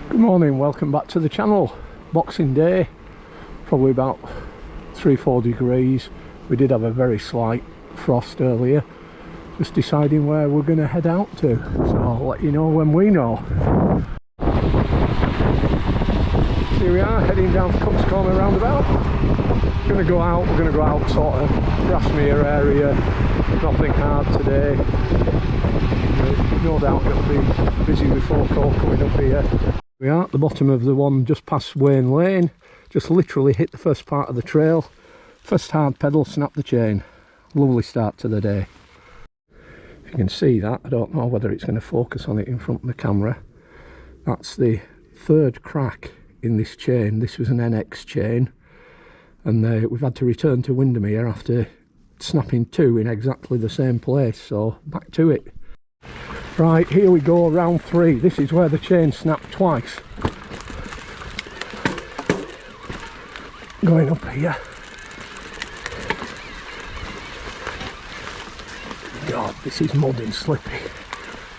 Good morning, welcome back to the channel. Boxing Day, probably about 3-4 degrees. We did have a very slight frost earlier. Just deciding where we're going to head out to, so I'll let you know when we know. Here we are, heading down to Cups Corner roundabout. We're going to go out sort of Grasmere area. Nothing hard today. No doubt it'll be busy with folk all coming up here. We are at the bottom of the one just past Wayne Lane. Just literally hit the first part of the trail. First hard pedal, snap the chain. Lovely start to the day. If you can see that, I don't know whether it's going to focus on it in front of the camera. That's the third crack in this chain. This was an NX chain, and we've had to return to Windermere after snapping two in exactly the same place, so back to it. Right, here we go, round 3. This is where the chain snapped twice. Going up here. God, this is mud and slippy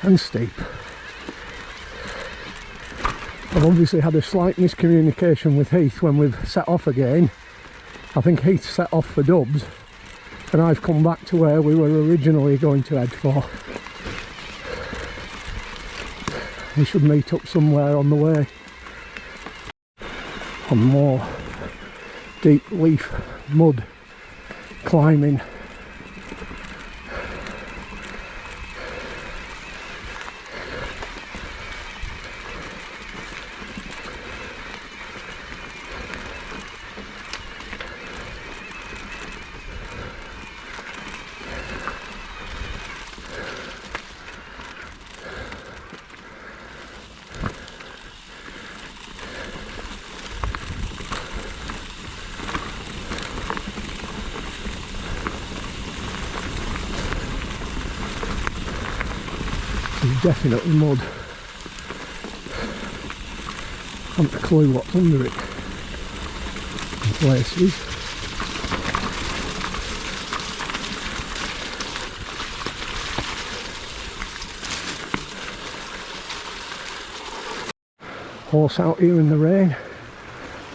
and steep. I've obviously had a slight miscommunication with Heath when we've set off again. I think Heath set off for Dubs and I've come back to where we were originally going to head for. We should meet up somewhere on the way on more deep leaf mud climbing. There's definitely mud. I haven't a clue what's under it in places. Horse out here in the rain.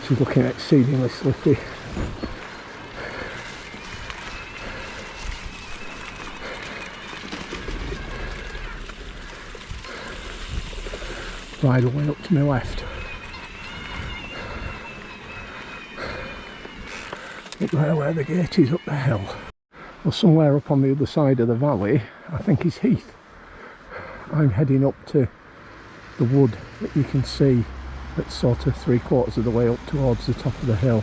She's looking exceedingly slippy. Right away up to my left. Up there where the gate is up the hill. Well, somewhere up on the other side of the valley, I think is Heath. I'm heading up to the wood that you can see that's sort of 3/4 of the way up towards the top of the hill.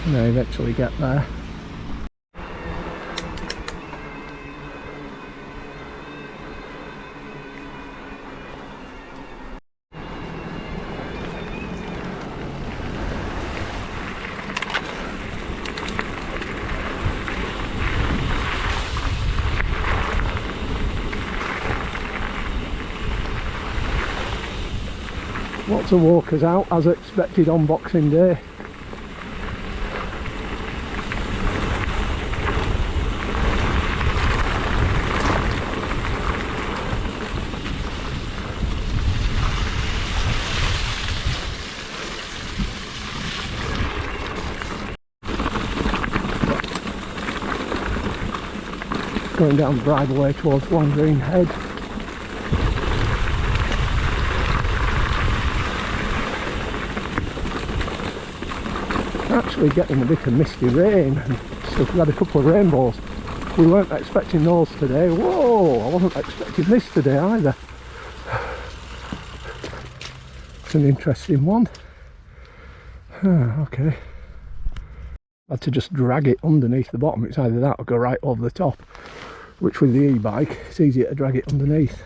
And I eventually get there. Lots of walkers out as expected on Boxing Day. Going down the bridleway towards Greenhead. Actually getting a bit of misty rain and stuff. We had a couple of rainbows. We weren't expecting those today. Whoa, I wasn't expecting this today either. It's an interesting one. Okay. I had to just drag it underneath the bottom. It's either that or go right over the top, which with the e-bike it's easier to drag it underneath.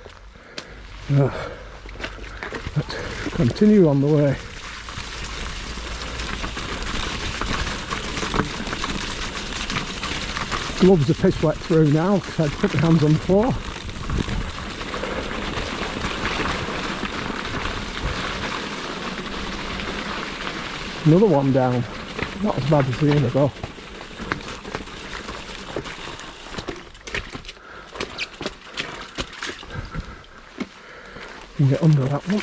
Let's continue on the way. Gloves are piss wet through now because I'd put my hands on the floor. Another one down. Not as bad as the other though. can get under that one.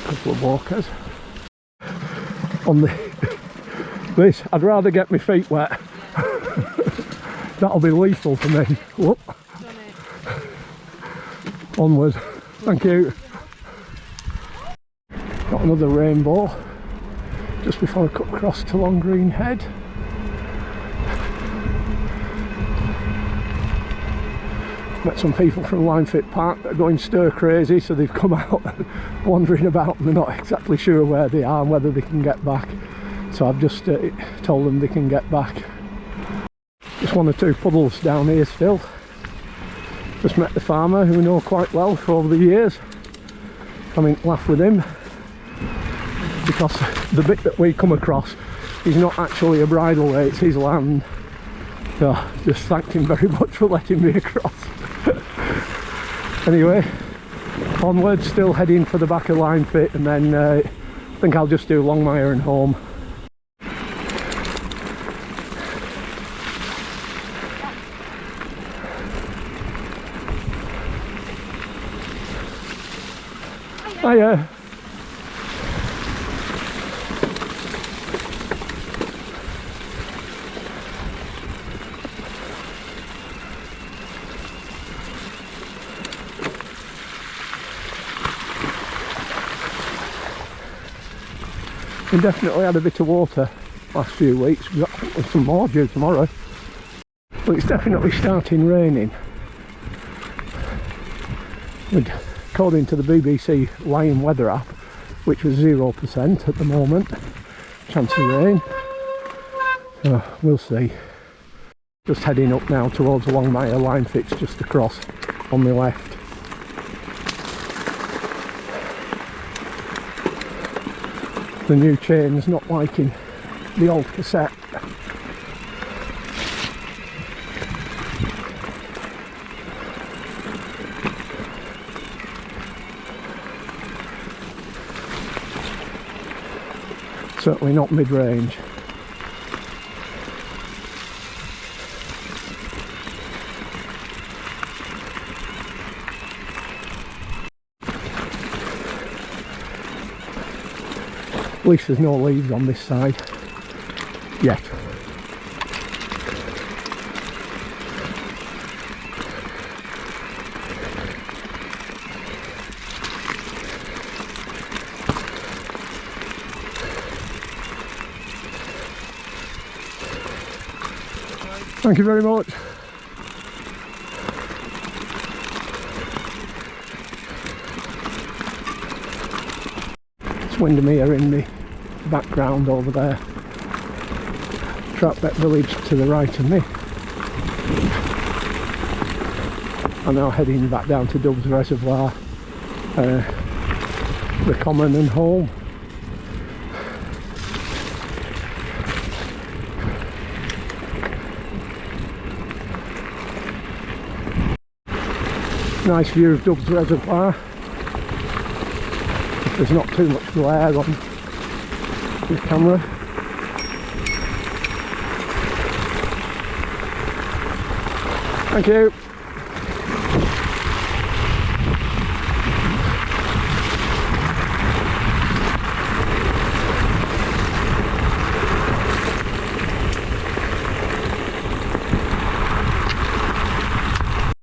Couple of walkers on this. I'd rather get my feet wet. That'll be lethal for me. Whoop. Onward. Thank you. Got another rainbow just before I cut across to Long Greenhead. Met some people from Linefit Park that are going stir crazy, so they've come out wandering about and they're not exactly sure where they are and whether they can get back. So I've just told them they can get back. Just one or two puddles down here still. Just met the farmer who we know quite well for over the years. I mean, laugh with him because the bit that we come across is not actually a bridleway, it's his land. So just thanked him very much for letting me across. Anyway, onward, still heading for the back of Linefit, and then I think I'll just do Longmire and home. Hiya. We definitely had a bit of water last few weeks. We've got some more due tomorrow, but it's definitely starting raining. And according to the BBC Lion weather app, which was 0% at the moment chance of rain, we'll see. Just heading up now towards Longmire. Linefit's just across on the left. The new chain's not liking the old cassette. Certainly not mid-range. At least there's no leaves on this side yet. Thank you very much. It's Windermere in the background over there. Troutbeck village to the right of me. I'm now heading back down to Dove's Reservoir, the common and home. Nice view of Dove's Reservoir. If there's not too much glare on the camera. Thank you.